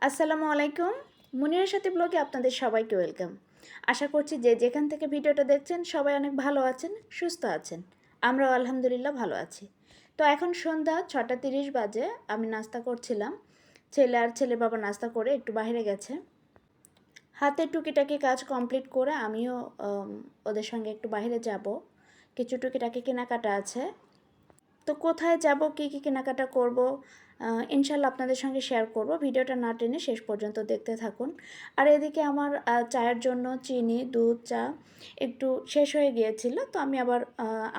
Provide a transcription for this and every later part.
আসসালামু আলাইকুম। মুনিরার সাথে ব্লগে আপনাদের সবাইকে ওয়েলকাম। আশা করছি যে যেখান থেকে ভিডিওটা দেখছেন সবাই অনেক ভালো আছেন, সুস্থ আছেন। আমরাও আলহামদুলিল্লাহ ভালো আছি। তো এখন সন্ধ্যা 6:30 বাজে। আমি নাস্তা করছিলাম। ছেলে আর ছেলে বাবা নাস্তা করে একটু বাইরে গেছে। হাতে টুকিটাকি কাজ কমপ্লিট করে আমিও ওদের সঙ্গে একটু বাইরে যাব। কিছু টুকিটাকি কেনাকাটা আছে। তো কোথায় যাব, কী কী কেনাকাটা করব, ইনশাল্লাহ আপনাদের সঙ্গে শেয়ার করব। ভিডিওটা না টেনে শেষ পর্যন্ত দেখতে থাকুন। আর এদিকে আমার চায়ের জন্য চিনি, দুধ, চা একটু শেষ হয়ে গিয়েছিল। তো আমি আবার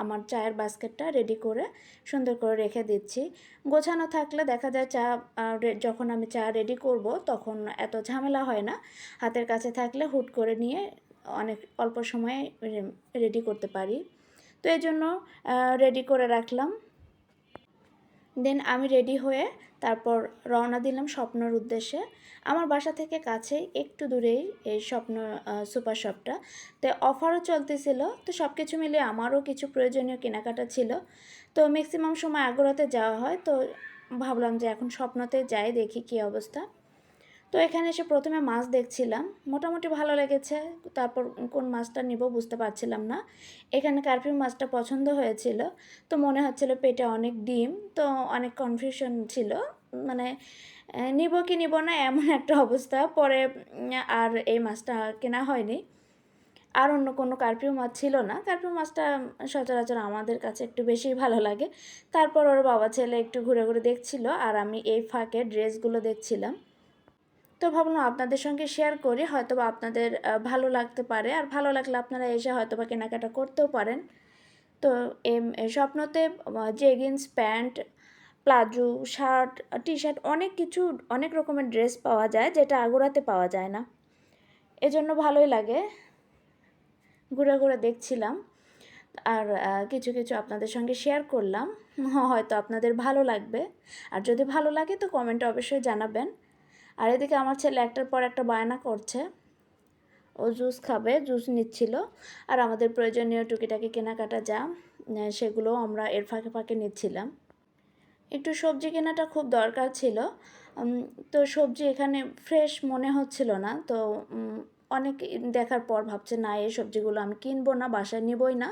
আমার চায়ের বাস্কেটটা রেডি করে সুন্দর করে রেখে দিচ্ছি। গোছানো থাকলে দেখা যায় চা যখন আমি চা রেডি করব তখন এত ঝামেলা হয় না। হাতের কাছে থাকলে হুট করে নিয়ে অনেক অল্প সময়ে রেডি করতে পারি। তো এই জন্য রেডি করে রাখলাম। দেন আমি রেডি হয়ে তারপর রওনা দিলাম স্বপ্নর উদ্দেশ্যে। আমার বাসা থেকে কাছেই একটু দূরেই এই স্বপ্ন সুপার শপটা। তো অফারও চলতেছিল। তো সব কিছু মিলিয়ে আমারও কিছু প্রয়োজনীয় কেনাকাটা ছিল। তো ম্যাক্সিমাম সময় আগ্রাতে যাওয়া হয়। তো ভাবলাম যে এখন স্বপ্নতে যাই, দেখি কী অবস্থা। তো এখানে এসে প্রথমে মাছ দেখছিলাম, মোটামুটি ভালো লেগেছে। তারপর কোন মাছটা নিব বুঝতে পারছিলাম না। এখানে কার্পি মাছটা পছন্দ হয়েছিল। তো মনে হচ্ছিল পেটে অনেক ডিম, তো অনেক কনফিউশন ছিল, মানে নিব কি নিব না এমন একটা অবস্থা। পরে আর এই মাছটা কেনা হয়নি। আর অন্য কোনো কার্পিও মাছ ছিল না। কার্পিও মাছটা সচরাচর আমাদের কাছে একটু বেশিই ভালো লাগে। তারপর ওর বাবা ছেলে একটু ঘুরে ঘুরে দেখছিল আর আমি এই ফাঁকে ড্রেসগুলো দেখছিলাম। তো ভাবলাম আপনাদের সঙ্গে শেয়ার করি, হয়তোবা আপনাদের ভালো লাগতে পারে। আর ভালো লাগলে আপনারা এসে হয়তোবা কেনাকাটা করতেও পারেন। তো স্বপ্নতে jeggings, pant, palazzo, shirt, T shirt অনেক কিছু, অনেক রকমের ড্রেস পাওয়া যায় যেটা আগুরাতে পাওয়া যায় না। এজন্য ভালোই লাগে, ঘুরে ঘুরে দেখছিলাম। আর কিছু কিছু আপনাদের সঙ্গে শেয়ার করলাম, হয়তো আপনাদের ভালো লাগবে। আর যদি ভালো লাগে তো কমেন্টে অবশ্যই জানাবেন। আর এদিকে আমার ছেলে একটার পর একটা বায়না করছে, ও জুস খাবে, জুস নিচ্ছিল। আর আমাদের প্রয়োজনীয় টুকিটাকি কেনাকাটা যা সেগুলো আমরা এর ফাঁকে ফাঁকে নিচ্ছিলাম। একটু সবজি কেনাটা খুব দরকার ছিল। তো সবজি এখানে ফ্রেশ মনে হচ্ছিল না। তো অনেক দেখার পর ভাবছে না, এই সবজিগুলো আমি কিনবো না, বাসায় নিবই না।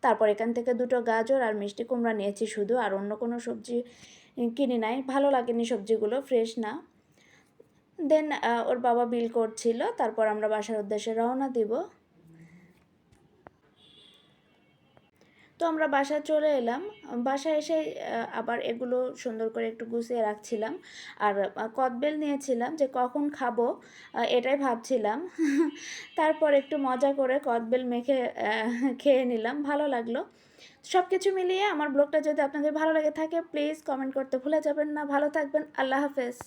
তারপর এখান থেকে দুটো গাজর আর মিষ্টি কুমড়া নিয়েছি শুধু, আর অন্য কোনো সবজি কিনি নাই। ভালো লাগেনি সবজিগুলো, ফ্রেশ না। দেন ওর বাবা বিল করছিল। তারপর আমরা বাসার উদ্দেশ্যে রওনা দিব। তো আমরা বাসায় চলে এলাম। বাসায় এসে আবার এগুলো সুন্দর করে একটু গুছিয়ে রাখছিলাম। আর কদবেল নিয়েছিলাম যে কখন খাবো, এটাই ভাবছিলাম। তারপর একটু মজা করে কদবেল মেখে খেয়ে নিলাম, ভালো লাগলো। সব কিছু মিলিয়ে আমার ব্লগটা যদি আপনাদের ভালো লেগে থাকে প্লিজ কমেন্ট করতে ভুলে যাবেন না। ভালো থাকবেন, আল্লাহ হাফেজ।